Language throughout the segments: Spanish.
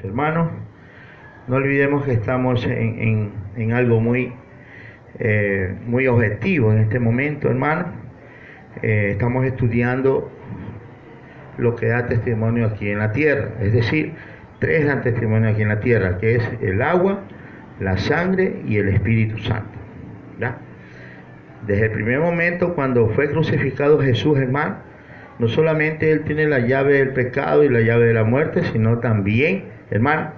Hermanos, no olvidemos que estamos en algo muy objetivo en este momento, hermanos. Estamos estudiando lo que da testimonio aquí en la tierra, es decir, tres dan testimonio aquí en la tierra, que es el agua, la sangre y el Espíritu Santo. ¿Ya? Desde el primer momento, cuando fue crucificado Jesús, hermano, no solamente Él tiene la llave del pecado y la llave de la muerte, sino también, hermano,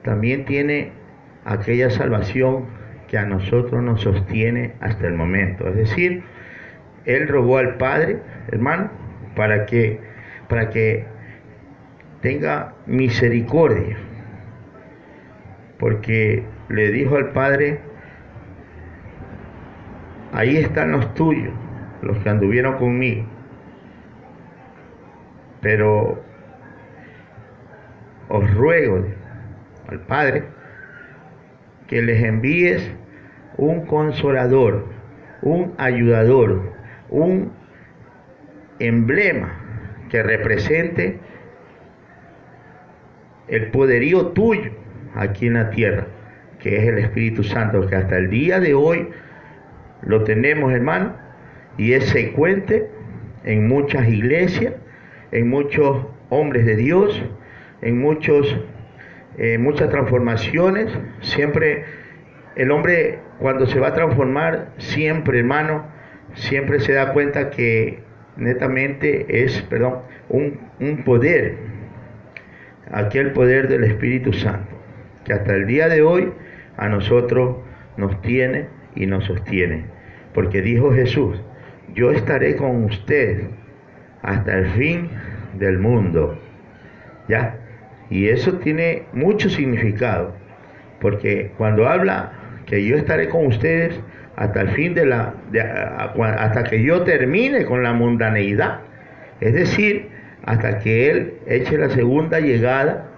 también tiene aquella salvación que a nosotros nos sostiene hasta el momento. Es decir, Él rogó al Padre, hermano, para que tenga misericordia, porque le dijo al Padre: ahí están los tuyos, los que anduvieron conmigo, pero os ruego al Padre que les envíes un consolador, un ayudador, un emblema que represente el poderío tuyo aquí en la tierra, que es el Espíritu Santo, que hasta el día de hoy lo tenemos, hermano, y es secuente en muchas iglesias, en muchos hombres de Dios, en muchas transformaciones. Siempre el hombre, cuando se va a transformar, siempre, hermano, siempre se da cuenta que netamente es, un poder, aquel poder del Espíritu Santo, que hasta el día de hoy a nosotros nos tiene y nos sostiene, porque dijo Jesús: yo estaré con ustedes hasta el fin del mundo. ¿Ya? Y eso tiene mucho significado, porque cuando habla que yo estaré con ustedes hasta el fin hasta que yo termine con la mundaneidad, es decir, hasta que Él eche la segunda llegada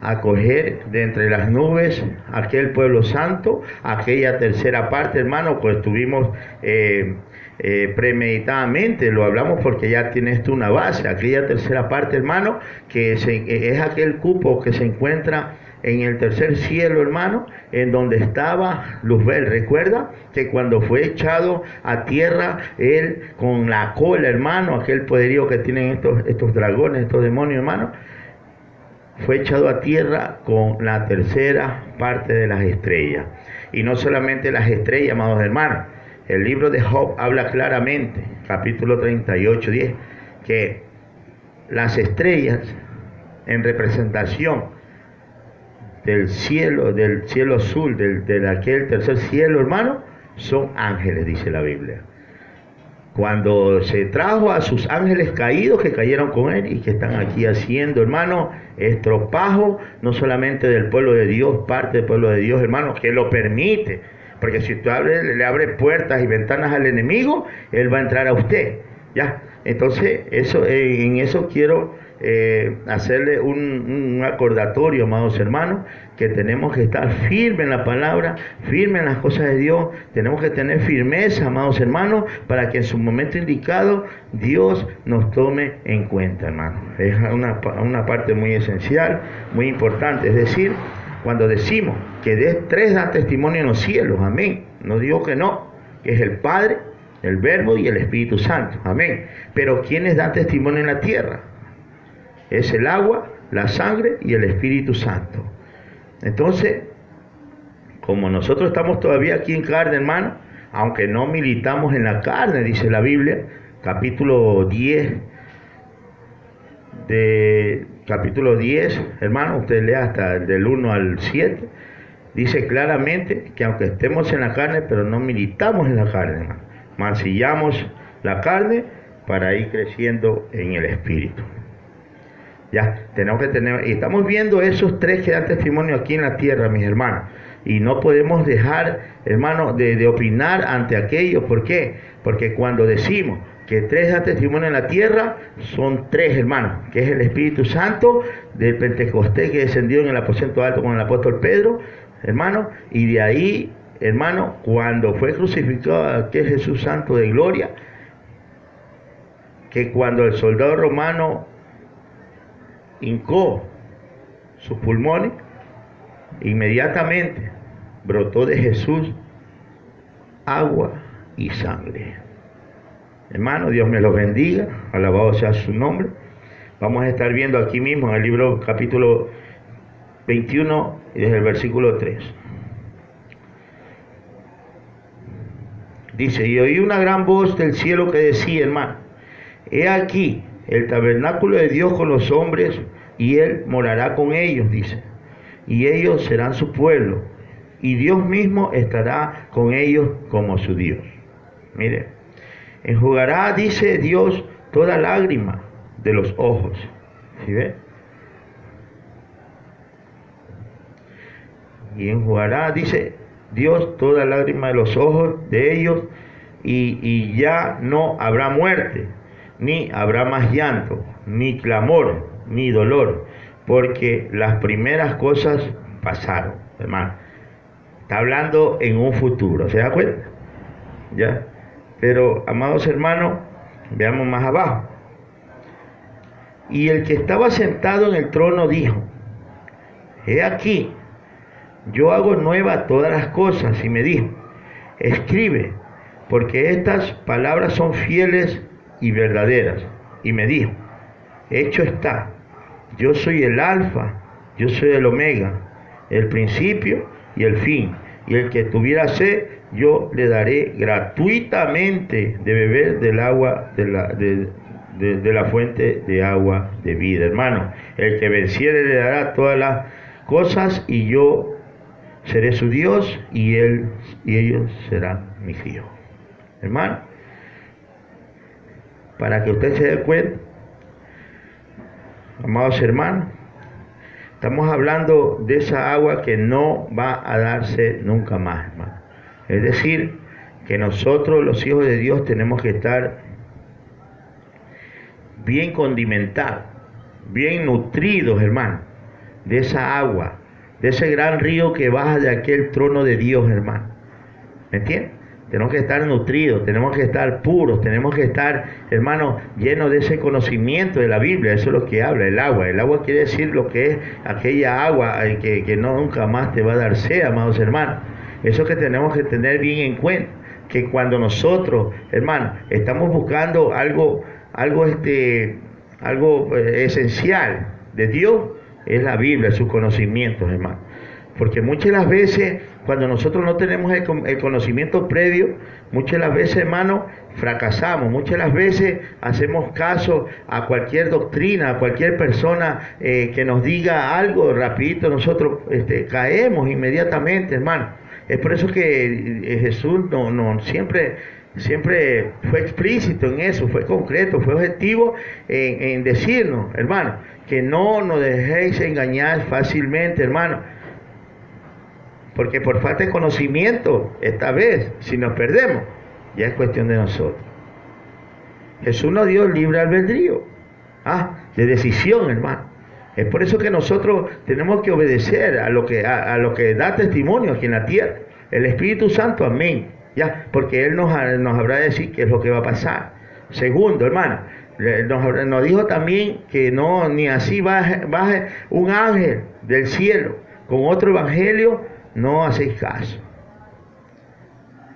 a coger de entre las nubes aquel pueblo santo, aquella tercera parte, hermano, pues estuvimos premeditadamente, lo hablamos porque ya tiene esto una base, aquella tercera parte, hermano, que es aquel cupo que se encuentra en el tercer cielo, hermano, en donde estaba Luzbel. Recuerda que cuando fue echado a tierra, él con la cola, hermano, aquel poderío que tienen estos dragones, estos demonios, hermano, fue echado a tierra con la tercera parte de las estrellas. Y no solamente las estrellas, amados hermanos. El libro de Job habla claramente, capítulo 38, 10, que las estrellas, en representación del cielo azul, de aquel tercer cielo, hermano, son ángeles, dice la Biblia. Cuando se trajo a sus ángeles caídos que cayeron con él y que están aquí haciendo, hermano, estropajo, no solamente del pueblo de Dios, parte del pueblo de Dios, hermano, que lo permite, porque si usted le abre puertas y ventanas al enemigo, él va a entrar a usted, ¿ya? Entonces, en eso quiero hacerle un acordatorio, amados hermanos, que tenemos que estar firmes en la palabra, firmes en las cosas de Dios. Tenemos que tener firmeza, amados hermanos, para que en su momento indicado Dios nos tome en cuenta, hermano. Es una parte muy esencial, muy importante. Es decir, cuando decimos que tres dan testimonio en los cielos, amén, no digo que no, que es el Padre, el Verbo y el Espíritu Santo, amén. Pero ¿quiénes dan testimonio en la tierra? Es el agua, la sangre y el Espíritu Santo. Entonces, como nosotros estamos todavía aquí en carne, hermano, aunque no militamos en la carne, dice la Biblia, capítulo 10, hermano, usted lea hasta del 1 al 7, dice claramente que aunque estemos en la carne, pero no militamos en la carne, hermano. Mancillamos la carne para ir creciendo en el Espíritu. Ya, tenemos que tener, y estamos viendo esos tres que dan testimonio aquí en la tierra, mis hermanos, y no podemos dejar, hermano, de opinar ante aquello. ¿Por qué? Porque cuando decimos que tres dan testimonio en la tierra, son tres, hermanos, que es el Espíritu Santo del Pentecostés que descendió en el aposento alto con el apóstol Pedro, hermano, y de ahí, hermano, cuando fue crucificado aquel Jesús Santo de gloria, que cuando el soldado romano hincó sus pulmones, Inmediatamente brotó de Jesús agua y sangre. Hermano, Dios me los bendiga, alabado sea su nombre. Vamos a estar viendo aquí mismo en el libro capítulo 21 y desde el versículo 3. Dice, y oí una gran voz del cielo que decía, hermano, he aquí el tabernáculo de Dios con los hombres, y Él morará con ellos, dice, y ellos serán su pueblo, y Dios mismo estará con ellos como su Dios. Mire, enjugará, dice Dios, toda lágrima de los ojos. ¿Sí ve? Y enjugará, dice Dios, toda lágrima de los ojos de ellos, y ya no habrá muerte, ni habrá más llanto, ni clamor, ni dolor, porque las primeras cosas pasaron, hermano. Está hablando en un futuro, ¿se da cuenta? ¿Ya? Pero, amados hermanos, veamos más abajo. Y el que estaba sentado en el trono dijo, he aquí, yo hago nueva todas las cosas, y me dijo, escribe, porque estas palabras son fieles y verdaderas. Y me dijo, hecho está, yo soy el alfa, yo soy el omega, el principio y el fin, y el que tuviera sed, yo le daré gratuitamente de beber del agua de la fuente de agua de vida. Hermano, el que venciere le dará todas las cosas, y yo seré su Dios, y ellos serán mis hijos. Hermano, para que usted se dé cuenta, amados hermanos, estamos hablando de esa agua que no va a darse nunca más, hermano. Es decir, que nosotros los hijos de Dios tenemos que estar bien condimentados, bien nutridos, hermano, de esa agua, de ese gran río que baja de aquel trono de Dios, hermano. ¿Me entiendes? Tenemos que estar nutridos, tenemos que estar puros, tenemos que estar, hermano, llenos de ese conocimiento de la Biblia. Eso es lo que habla el agua. El agua quiere decir lo que es aquella agua que no nunca más te va a dar sed, amados hermanos. Eso que tenemos que tener bien en cuenta, que cuando nosotros, hermano, estamos buscando algo esencial de Dios, es la Biblia, sus conocimientos, hermano. Porque muchas de las veces, cuando nosotros no tenemos el conocimiento previo, muchas de las veces, hermano, fracasamos. Muchas de las veces hacemos caso a cualquier doctrina, a cualquier persona que nos diga algo, rapidito nosotros caemos inmediatamente, hermano. Es por eso que Jesús siempre fue explícito en eso, fue concreto, fue objetivo en decirnos, hermano, que no nos dejéis engañar fácilmente, hermano. Porque por falta de conocimiento, esta vez, si nos perdemos, ya es cuestión de nosotros. Jesús nos dio libre albedrío, de decisión, hermano. Es por eso que nosotros tenemos que obedecer a lo que da testimonio aquí en la tierra. El Espíritu Santo, amén. Ya, porque Él nos habrá de decir qué es lo que va a pasar. Segundo, hermano, nos dijo también que no, ni así baje un ángel del cielo con otro evangelio, no hacéis caso.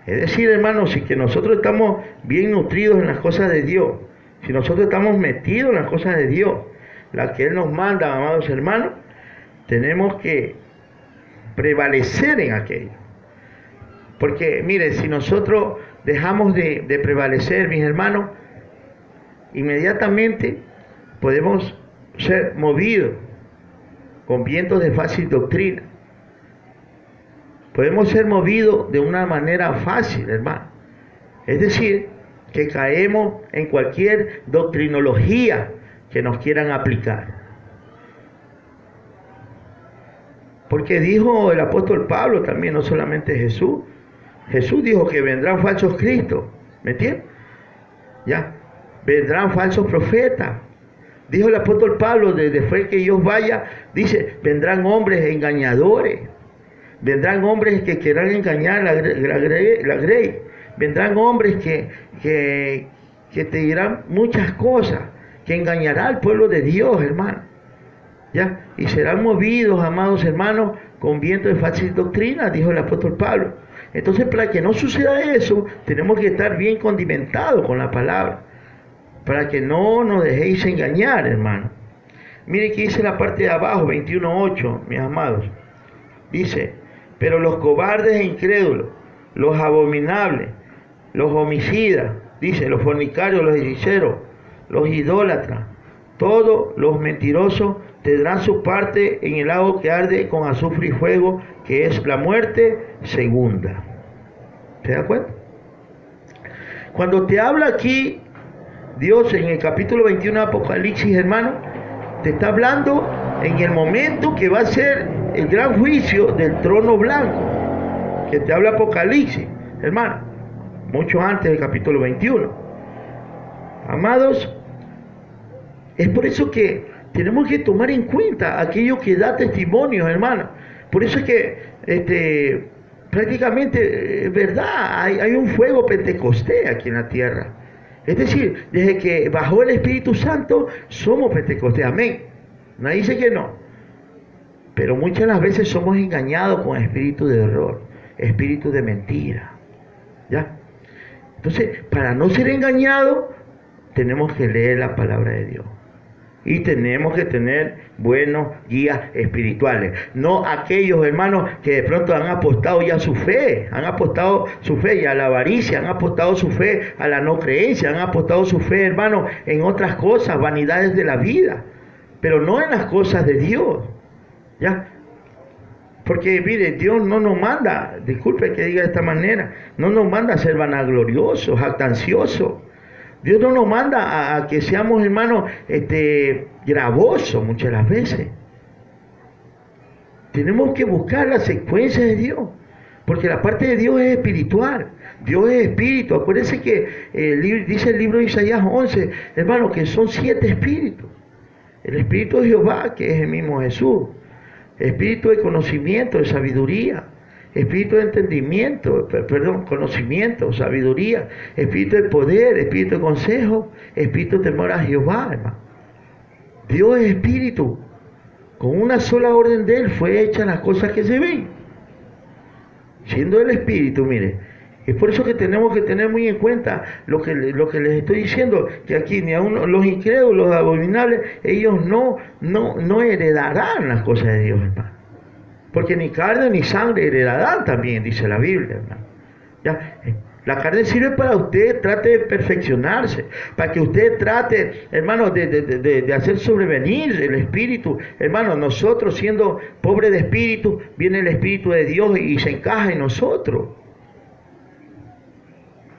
Es decir, hermanos, si que nosotros estamos bien nutridos en las cosas de Dios, si nosotros estamos metidos en las cosas de Dios, las que Él nos manda, amados hermanos, tenemos que prevalecer en aquello. Porque, mire, si nosotros dejamos de prevalecer, mis hermanos, inmediatamente podemos ser movidos con vientos de fácil doctrina. Podemos ser movidos de una manera fácil, hermano. Es decir, que caemos en cualquier doctrinología que nos quieran aplicar. Porque dijo el apóstol Pablo también, no solamente Jesús. Jesús dijo que vendrán falsos cristos, ¿me entiendes? Ya, vendrán falsos profetas. Dijo el apóstol Pablo, después que Dios vaya, dice, vendrán hombres engañadores. Vendrán hombres que querrán engañar la grey. Vendrán hombres que te dirán muchas cosas, que engañará al pueblo de Dios, hermano. ¿ya? Y serán movidos, amados hermanos, con viento de fácil doctrina, dijo el apóstol Pablo. Entonces, para que no suceda eso, tenemos que estar bien condimentados con la palabra, para que no nos dejéis engañar, hermano. Mire que dice la parte de abajo, 21.8, mis amados. Dice, pero los cobardes e incrédulos, los abominables, los homicidas, dice, los fornicarios, los hechiceros, los idólatras, todos los mentirosos tendrán su parte en el lago que arde con azufre y fuego, que es la muerte segunda. ¿Se da cuenta? Cuando te habla aquí Dios en el capítulo 21 de Apocalipsis, hermano, te está hablando en el momento que va a ser el gran juicio del trono blanco, que te habla Apocalipsis, hermano, mucho antes del capítulo 21. Amados, es por eso que tenemos que tomar en cuenta aquello que da testimonio, hermano. Por eso es que prácticamente, es verdad, hay un fuego pentecostés aquí en la tierra. Es decir, desde que bajó el Espíritu Santo, somos pentecostés, amén. Nadie dice que no. Pero muchas de las veces somos engañados con espíritu de error, espíritu de mentira. ¿Ya? Entonces, para no ser engañados, tenemos que leer la palabra de Dios. Y tenemos que tener buenos guías espirituales. No aquellos hermanos que de pronto han apostado ya su fe. Han apostado su fe ya a la avaricia. Han apostado su fe a la no creencia. Han apostado su fe, hermano, en otras cosas, vanidades de la vida. Pero no en las cosas de Dios. ¿Ya? Porque, mire, Dios no nos manda, disculpe que diga de esta manera, no nos manda a ser vanagloriosos, jactanciosos. Dios no nos manda a que seamos, hermanos, gravosos muchas las veces. Tenemos que buscar la secuencia de Dios, porque la parte de Dios es espiritual. Dios es espíritu. Acuérdense que dice el libro de Isaías 11, hermanos, que son 7 espíritus. El espíritu de Jehová, que es el mismo Jesús. Espíritu de conocimiento, de sabiduría. Espíritu de entendimiento, conocimiento, sabiduría, espíritu de poder, espíritu de consejo, espíritu de temor a Jehová, hermano. Dios es espíritu. Con una sola orden de Él fue hecha las cosas que se ven. Siendo el espíritu, mire. Es por eso que tenemos que tener muy en cuenta lo que les estoy diciendo, que aquí ni aún los incrédulos, los abominables, ellos no heredarán las cosas de Dios, hermano. Porque ni carne ni sangre heredarán también, dice la Biblia, hermano. ¿Ya? La carne sirve para usted, trate de perfeccionarse, para que usted trate, hermano, de hacer sobrevenir el espíritu. Hermano, nosotros siendo pobres de espíritu, viene el espíritu de Dios y se encaja en nosotros.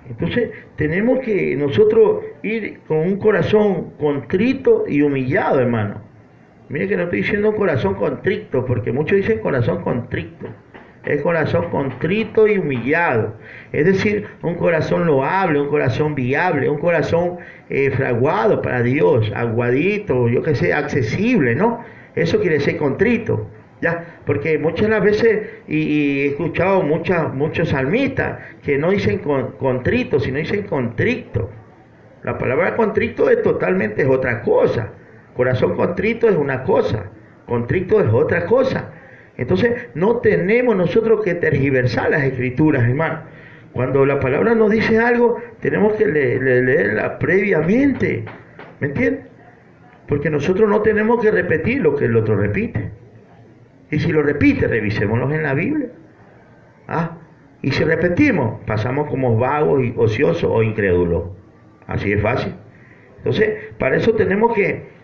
Entonces, tenemos que nosotros ir con un corazón contrito y humillado, hermano. Mire que no estoy diciendo corazón contrito, porque muchos dicen corazón contrito. Es corazón contrito y humillado. Es decir, un corazón loable, un corazón viable, un corazón fraguado para Dios, aguadito, yo que sé, accesible, ¿no? Eso quiere decir contrito. ¿Ya? Porque muchas de las veces, y he escuchado muchos salmistas que no dicen contrito, sino dicen contrito. La palabra contrito es otra cosa. Corazón contrito es una cosa, contrito es otra cosa. Entonces, no tenemos nosotros que tergiversar las escrituras, hermano. Cuando la palabra nos dice algo, tenemos que leerla previamente. ¿Me entiendes? Porque nosotros no tenemos que repetir lo que el otro repite. Y si lo repite, revisémoslo en la Biblia. Y si repetimos, pasamos como vagos y ociosos o incrédulos. Así es fácil. Entonces, para eso tenemos que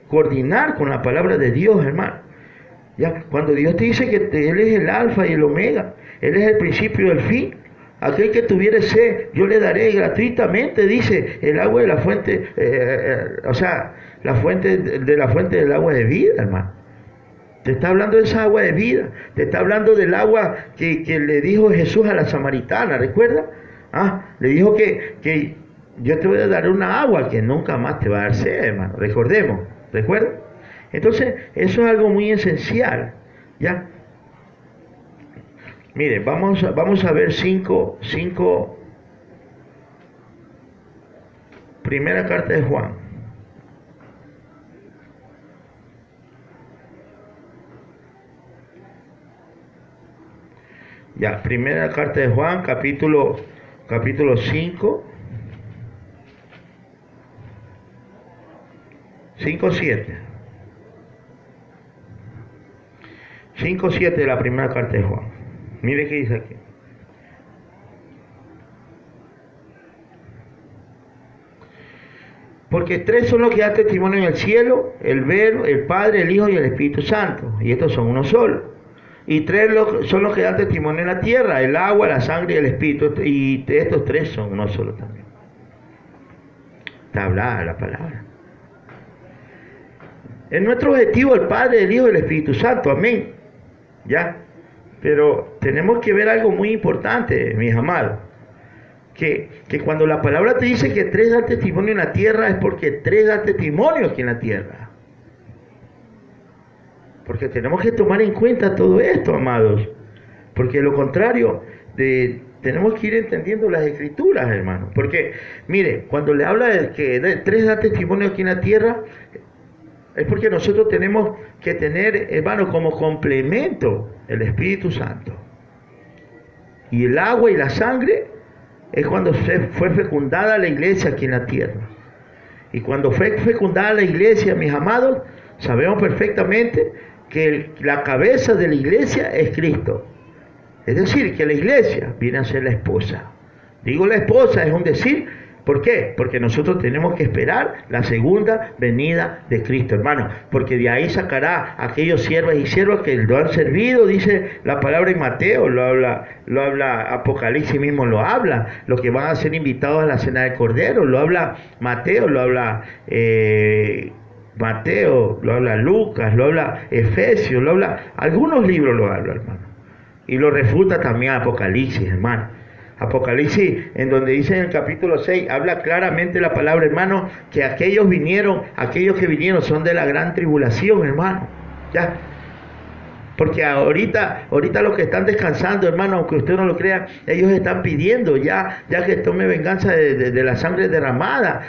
coordinar con la palabra de Dios, hermano. ¿Ya? Cuando Dios te dice que Él es el alfa y el omega, Él es el principio y el fin, aquel que tuviere sed, yo le daré gratuitamente, dice, el agua de la fuente, la fuente del agua de vida, hermano. Te está hablando de esa agua de vida, te está hablando del agua que le dijo Jesús a la samaritana, ¿recuerda? Le dijo que yo te voy a dar una agua que nunca más te va a dar sed, hermano. Recordemos, ¿recuerda? Entonces, eso es algo muy esencial, ¿ya? Mire, vamos a ver cinco, primera carta de Juan. Ya, primera carta de Juan, capítulo 5, 5:7. 5:7 de la primera carta de Juan. Mire qué dice aquí. Porque tres son los que dan testimonio en el cielo: el Verbo, el Padre, el Hijo y el Espíritu Santo. Y estos son uno solo. Y tres son los que dan testimonio en la tierra: el agua, la sangre y el Espíritu. Y estos tres son uno solo también. Está hablada la palabra. Es nuestro objetivo el Padre, el Hijo y el Espíritu Santo. Amén. ¿Ya? Pero tenemos que ver algo muy importante, mis amados. Que cuando la palabra te dice que tres dan testimonio en la tierra, es porque tres dan testimonio aquí en la tierra. Porque tenemos que tomar en cuenta todo esto, amados. Porque de lo contrario, tenemos que ir entendiendo las escrituras, hermano. Porque, mire, cuando le habla de que tres dan testimonio aquí en la tierra, es porque nosotros tenemos que tener, hermano, como complemento el Espíritu Santo. Y el agua y la sangre es cuando fue fecundada la iglesia aquí en la tierra. Y cuando fue fecundada la iglesia, mis amados, sabemos perfectamente que la cabeza de la iglesia es Cristo. Es decir, que la iglesia viene a ser la esposa. Digo la esposa, es un decir. ¿Por qué? Porque nosotros tenemos que esperar la segunda venida de Cristo, hermano. Porque de ahí sacará a aquellos siervos y siervas que lo han servido, dice la palabra en Mateo, lo habla Apocalipsis mismo, lo habla. Los que van a ser invitados a la cena del Cordero, lo habla Mateo, lo habla lo habla Lucas, lo habla Efesios, lo habla, algunos libros lo habla, hermano. Y lo refuta también Apocalipsis, hermano. Apocalipsis, en donde dice en el capítulo 6, habla claramente la palabra, hermano, que aquellos que vinieron son de la gran tribulación, hermano. Ya. Porque ahorita los que están descansando, hermano, aunque usted no lo crea, ellos están pidiendo ya que tome venganza de la sangre derramada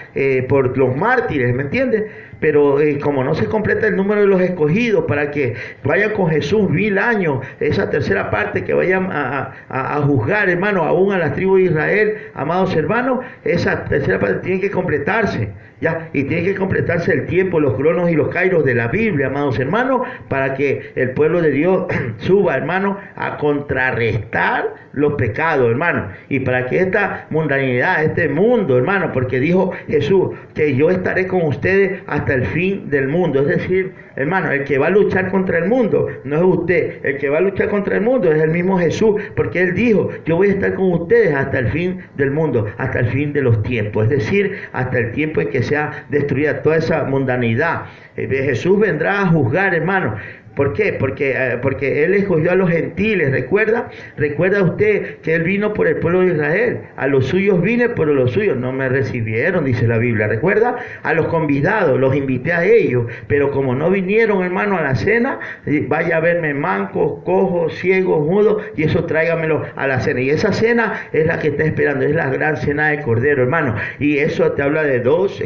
por los mártires, ¿me entiende? Pero como no se completa el número de los escogidos para que vayan con Jesús 1000 años, esa tercera parte que vayan a juzgar, hermano, aún a las tribus de Israel, amados hermanos, esa tercera parte tiene que completarse, ¿ya? Y tiene que completarse el tiempo, los cronos y los kairos de la Biblia, amados hermanos, para que el pueblo de Dios suba, hermano, a contrarrestar los pecados, hermano, y para que esta mundanidad, este mundo, hermano, porque dijo Jesús que yo estaré con ustedes hasta el fin del mundo. Es decir, hermano, el que va a luchar contra el mundo no es usted, el que va a luchar contra el mundo es el mismo Jesús, porque él dijo: yo voy a estar con ustedes hasta el fin del mundo, hasta el fin de los tiempos, es decir, hasta el tiempo en que sea destruida toda esa mundanidad. Jesús vendrá a juzgar, hermano. ¿Por qué? Porque Él escogió a los gentiles. ¿Recuerda usted que Él vino por el pueblo de Israel? A los suyos vine, pero los suyos no me recibieron, dice la Biblia. ¿Recuerda? A los convidados, los invité a ellos, pero como no vinieron, hermano, a la cena, vaya a verme mancos, cojos, ciegos, mudos, y eso tráigamelo a la cena. Y esa cena es la que está esperando, es la gran cena de Cordero, hermano. Y eso te habla de dos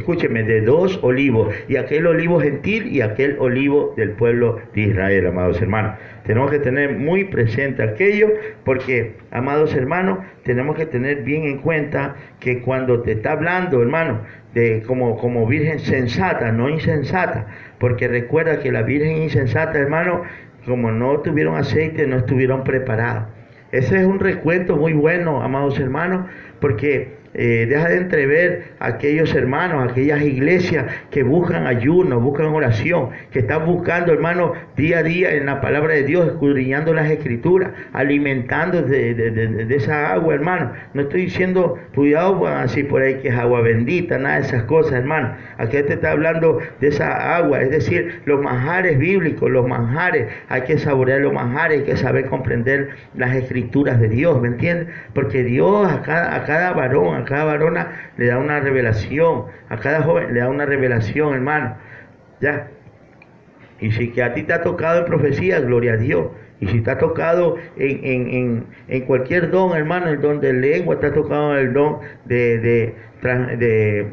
olivos, y aquel olivo gentil y aquel olivo del pueblo de Israel, amados hermanos. Tenemos que tener muy presente aquello, porque, amados hermanos, tenemos que tener bien en cuenta que cuando te está hablando, hermano, de como virgen sensata, no insensata, porque recuerda que la virgen insensata, hermano, como no tuvieron aceite, no estuvieron preparados. Ese es un recuento muy bueno, amados hermanos, porque deja de entrever a aquellos hermanos, aquellas iglesias que buscan ayuno, buscan oración, que están buscando, hermanos, día a día en la palabra de Dios, escudriñando las escrituras, alimentando de esa agua, hermano. No estoy diciendo, cuidado, van así por ahí que es agua bendita, nada de esas cosas, hermano. Aquí te está hablando de esa agua, es decir, los manjares bíblicos, los manjares, hay que saborear los manjares, hay que saber comprender las escrituras de Dios, ¿me entiendes? Porque Dios a cada varón, a cada varona le da una revelación, a cada joven le da una revelación, hermano. Ya. Y si que a ti te ha tocado en profecía, gloria a Dios. Y si te ha tocado en cualquier don, hermano, el don de lengua, te ha tocado el don de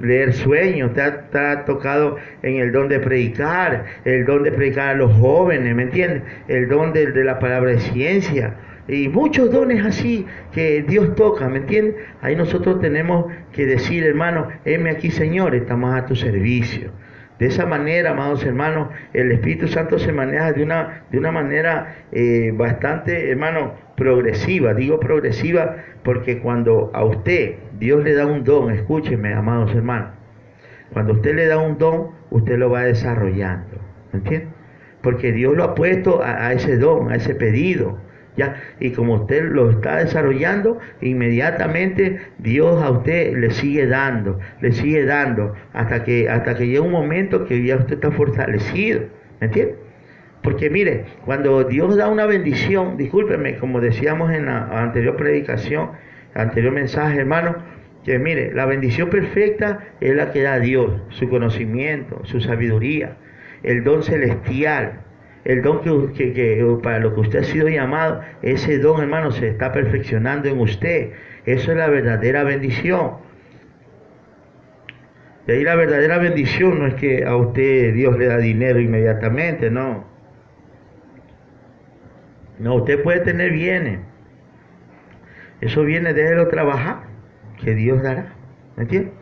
leer sueños, te ha tocado en el don de predicar a los jóvenes, ¿me entiendes? El don de la palabra de ciencia. y muchos dones así que Dios toca, ¿me entiendes? Ahí nosotros tenemos que decir, hermano, heme aquí, Señor, estamos a tu servicio. De esa manera, amados hermanos, el Espíritu Santo se maneja de una manera bastante, hermano, progresiva. Digo progresiva porque cuando a usted Dios le da un don, escúcheme, amados hermanos, cuando usted le da un don, usted lo va desarrollando, ¿me entiende? Porque Dios lo ha puesto a ese don, a ese pedido, ¿ya? Y como usted lo está desarrollando, inmediatamente Dios a usted le sigue dando, hasta que llega un momento que ya usted está fortalecido, ¿me entiende? Porque mire, cuando Dios da una bendición, discúlpeme, como decíamos en la anterior predicación, anterior mensaje, hermano, que mire, la bendición perfecta es la que da Dios, su conocimiento, su sabiduría, el don celestial, el don que para lo que usted ha sido llamado, ese don, hermano, se está perfeccionando en usted. Eso es la verdadera bendición. De ahí la verdadera bendición no es que a usted Dios le da dinero inmediatamente, no. No, usted puede tener bienes. Eso viene, déjelo trabajar, que Dios dará. ¿Me entiende?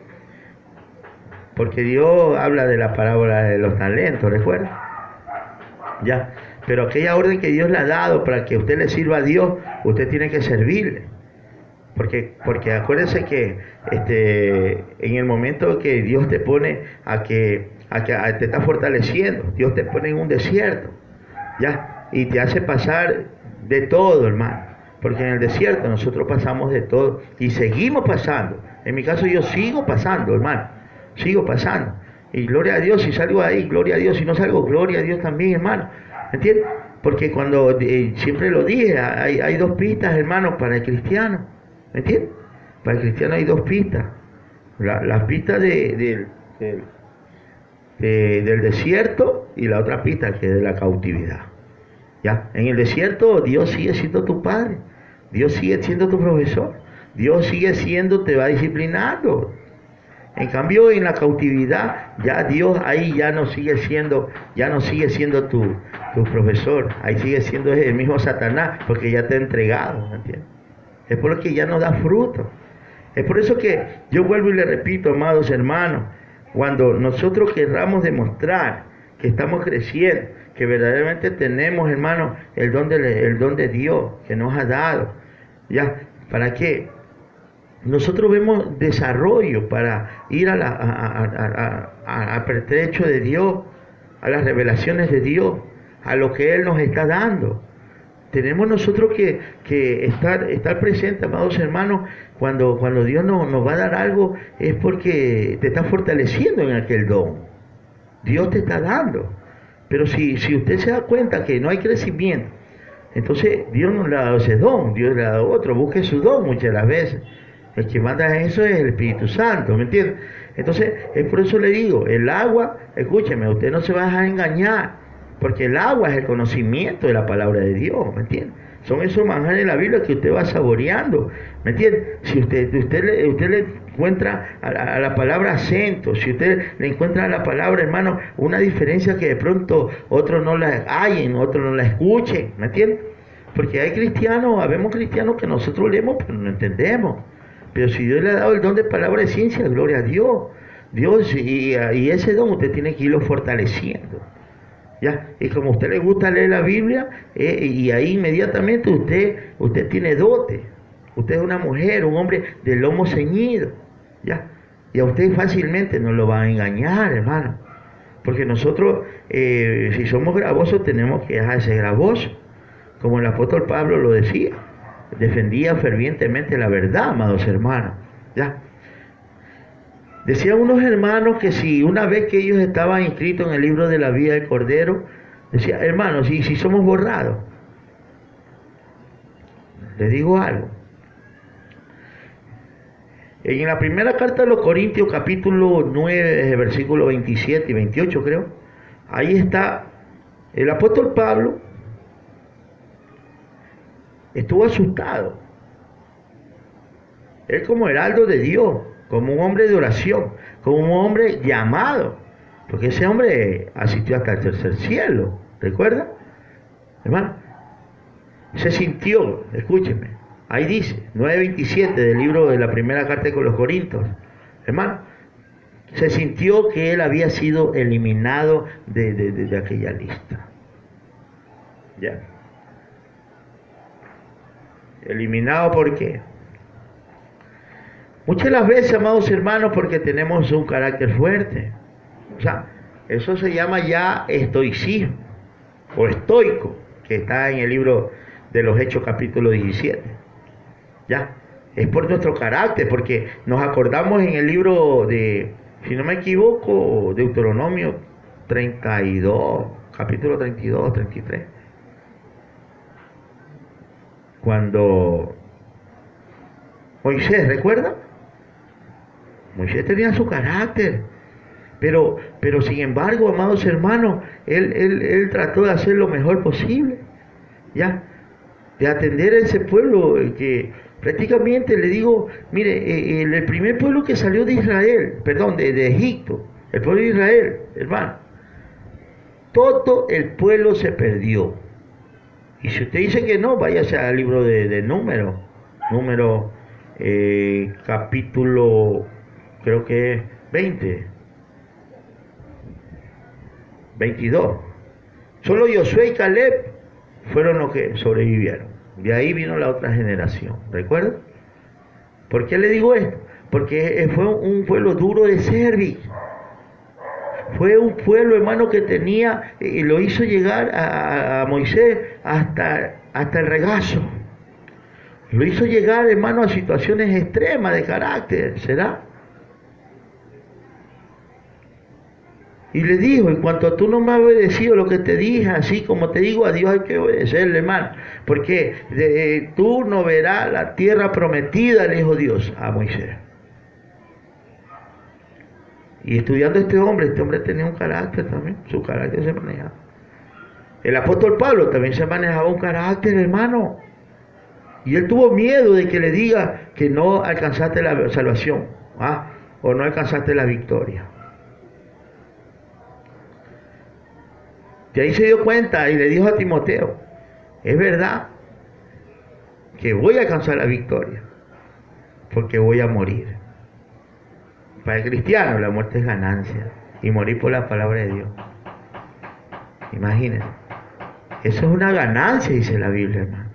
Porque Dios habla de la parábola de los talentos, ¿recuerda? Ya. Pero aquella orden que Dios le ha dado para que usted le sirva a Dios, usted tiene que servirle. Porque acuérdense que en el momento que Dios te pone te está fortaleciendo, Dios te pone en un desierto, ¿ya? Y te hace pasar de todo, hermano. Porque en el desierto nosotros pasamos de todo y seguimos pasando. En mi caso yo sigo pasando, hermano. Sigo pasando. Y gloria a Dios, si salgo ahí, gloria a Dios. Si no salgo, gloria a Dios también, hermano. ¿Me entiendes? Porque cuando, siempre lo dije, hay dos pistas, hermano, para el cristiano. ¿Me entiendes? Para el cristiano hay dos pistas. La pista del desierto y la otra pista que es de la cautividad. ¿Ya? En el desierto Dios sigue siendo tu padre. Dios sigue siendo tu profesor. Dios sigue siendo, te va disciplinando. En cambio, en la cautividad, ya Dios ahí ya no sigue siendo tu profesor. Ahí sigue siendo el mismo Satanás, porque ya te ha entregado, ¿me entiendes? Es por lo que ya no da fruto. Es por eso que yo vuelvo y le repito, amados hermanos, cuando nosotros querramos demostrar que estamos creciendo, que verdaderamente tenemos, hermanos, el don de Dios que nos ha dado, ¿ya? ¿Para qué? Nosotros vemos desarrollo para ir al pertrecho de Dios, a las revelaciones de Dios, a lo que Él nos está dando. Tenemos nosotros que estar presentes, amados hermanos, cuando Dios nos va a dar algo, es porque te está fortaleciendo en aquel don. Dios te está dando. Pero si usted se da cuenta que no hay crecimiento, entonces Dios no le ha dado ese don, Dios le ha dado otro. Busque su don muchas de las veces. El que manda eso es el Espíritu Santo, ¿me entiende? Entonces, es por eso le digo, el agua, escúcheme, usted no se va a dejar engañar, porque el agua es el conocimiento de la palabra de Dios, ¿me entiende? Son esos manjares de la Biblia que usted va saboreando, ¿me entiende? Si usted le encuentra a la palabra acento, si usted le encuentra a la palabra, hermano, una diferencia que de pronto otros no la hallen, otros no la escuchen, ¿me entiende? Porque habemos cristianos que nosotros leemos pero no entendemos. Pero si Dios le ha dado el don de palabra de ciencia, gloria a Dios. Y ese don usted tiene que irlo fortaleciendo. ¿Ya? Y como a usted le gusta leer la Biblia, y ahí inmediatamente usted tiene dote. Usted es una mujer, un hombre de lomo ceñido. ¿Ya? Y a usted fácilmente no lo va a engañar, hermano. Porque nosotros, si somos gravosos, tenemos que dejar de ser gravosos. Como el apóstol Pablo lo decía. Defendía fervientemente la verdad, amados hermanos. ¿Ya? Decían unos hermanos que si una vez que ellos estaban inscritos en el libro de la vida del Cordero, decía, hermanos, si somos borrados, les digo algo. En la primera carta de los Corintios, capítulo 9, versículos 27 y 28, creo, ahí está el apóstol Pablo. Estuvo asustado. Él como heraldo de Dios, como un hombre de oración, como un hombre llamado, porque ese hombre asistió hasta el tercer cielo, ¿recuerda, hermano? se sintió, escúcheme, ahí dice, 9:27 del libro de la primera carta con los Corintios, hermano, se sintió que él había sido eliminado de aquella lista. ¿Ya? Eliminado, ¿por qué? Muchas de las veces, amados hermanos, porque tenemos un carácter fuerte. O sea, eso se llama ya estoicismo o estoico, que está en el libro de los Hechos capítulo 17. ¿Ya? Es por nuestro carácter, porque nos acordamos en el libro de, si no me equivoco, Deuteronomio 32, capítulo 32, 33. Cuando Moisés, ¿recuerda? Moisés tenía su carácter, pero sin embargo, amados hermanos, él trató de hacer lo mejor posible, ¿ya? De atender a ese pueblo que prácticamente, le digo, mire, el primer pueblo que salió de Israel, perdón, de Egipto, el pueblo de Israel, hermano, todo el pueblo se perdió. Y si usted dice que no, váyase al libro de Números, capítulo, creo que es 20, 22. Solo Josué y Caleb fueron los que sobrevivieron. De ahí vino la otra generación, ¿recuerda? ¿Por qué le digo esto? Porque fue un pueblo duro de servir. Fue un pueblo, hermano, que tenía, y lo hizo llegar a Moisés hasta el regazo. Lo hizo llegar, hermano, a situaciones extremas de carácter, ¿será? Y le dijo, en cuanto tú no me has obedecido lo que te dije, así como te digo, a Dios hay que obedecerle, hermano. Porque tú no verás la tierra prometida, le dijo Dios a Moisés. Y estudiando este hombre tenía un carácter también, su carácter se manejaba. El apóstol Pablo también se manejaba un carácter, hermano. Y él tuvo miedo de que le diga que no alcanzaste la salvación, o no alcanzaste la victoria. De ahí se dio cuenta y le dijo a Timoteo, es verdad que voy a alcanzar la victoria, porque voy a morir. Para el cristiano la muerte es ganancia, y morir por la palabra de Dios. Imagínense, eso es una ganancia, dice la Biblia, hermano.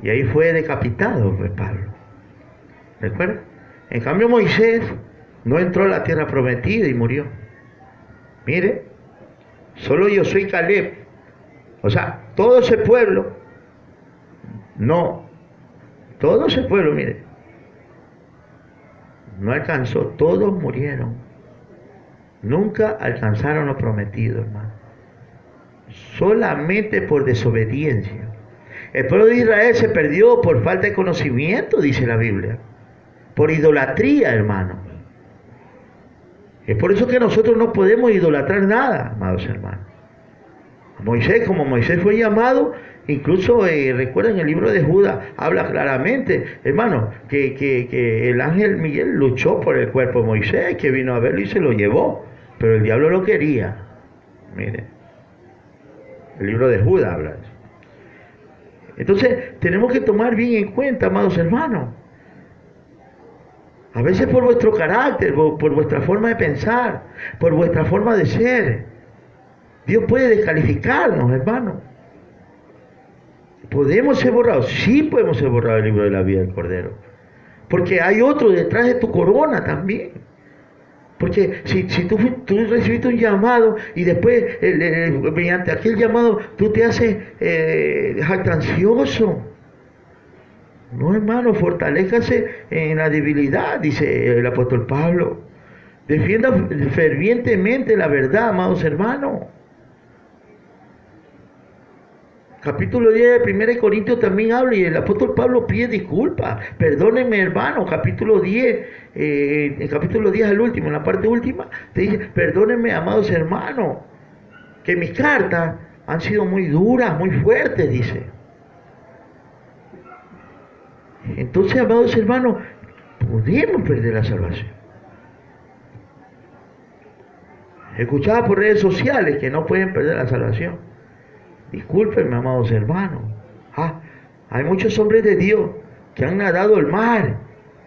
Y ahí fue decapitado, pues, Pablo. ¿Recuerda? En cambio Moisés no entró a la tierra prometida y murió. Mire, solo Josué y Caleb, o sea, todo ese pueblo, mire, no alcanzó, todos murieron. Nunca alcanzaron lo prometido, hermano. Solamente por desobediencia. El pueblo de Israel se perdió por falta de conocimiento, dice la Biblia. Por idolatría, hermano. Es por eso que nosotros no podemos idolatrar nada, amados hermanos. Como Moisés fue llamado, incluso recuerden el libro de Judas, habla claramente, hermano, que el ángel Miguel luchó por el cuerpo de Moisés, que vino a verlo y se lo llevó, pero el diablo lo quería. Miren, el libro de Judas habla de eso. Entonces, tenemos que tomar bien en cuenta, amados hermanos. A veces por vuestro carácter, por vuestra forma de pensar, por vuestra forma de ser, Dios puede descalificarnos, hermano. ¿Podemos ser borrados? Sí podemos ser borrados del libro de la vida del Cordero. Porque hay otro detrás de tu corona también. Porque si tú recibiste un llamado y después, mediante aquel llamado, tú te haces jactancioso. No, hermano, fortaléjase en la debilidad, dice el apóstol Pablo. Defienda fervientemente la verdad, amados hermanos. Capítulo 10 de 1 Corintios también habla y el apóstol Pablo pide disculpas. Perdónenme, hermano. Capítulo 10, el capítulo 10 al último, en la parte última, te dice, perdónenme, amados hermanos, que mis cartas han sido muy duras, muy fuertes, dice. Entonces, amados hermanos, podemos perder la salvación. Escuchaba por redes sociales que no pueden perder la salvación. Discúlpenme, amados hermanos. Hay muchos hombres de Dios que han nadado el mar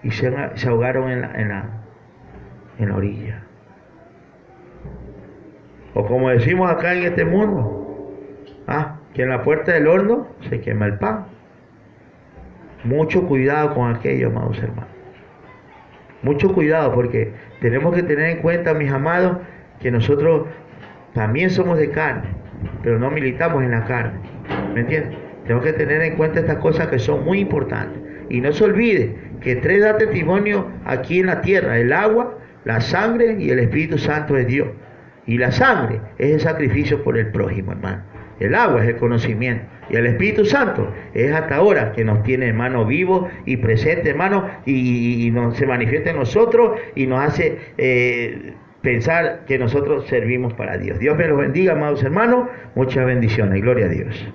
y se ahogaron en la orilla. O como decimos acá en este mundo, que en la puerta del horno se quema el pan. Mucho cuidado con aquello, amados hermanos. Mucho cuidado, porque tenemos que tener en cuenta, mis amados, que nosotros también somos de carne, pero no militamos en la carne. ¿Me entiendes? Tenemos que tener en cuenta estas cosas que son muy importantes. Y no se olvide que tres da testimonio aquí en la tierra: el agua, la sangre y el Espíritu Santo de Dios. Y la sangre es el sacrificio por el prójimo, hermano. El agua es el conocimiento. Y el Espíritu Santo es hasta ahora que nos tiene, hermano, vivos y presentes, hermano, y se manifiesta en nosotros y nos hace pensar que nosotros servimos para Dios. Dios me los bendiga, amados hermanos. Muchas bendiciones. Gloria a Dios.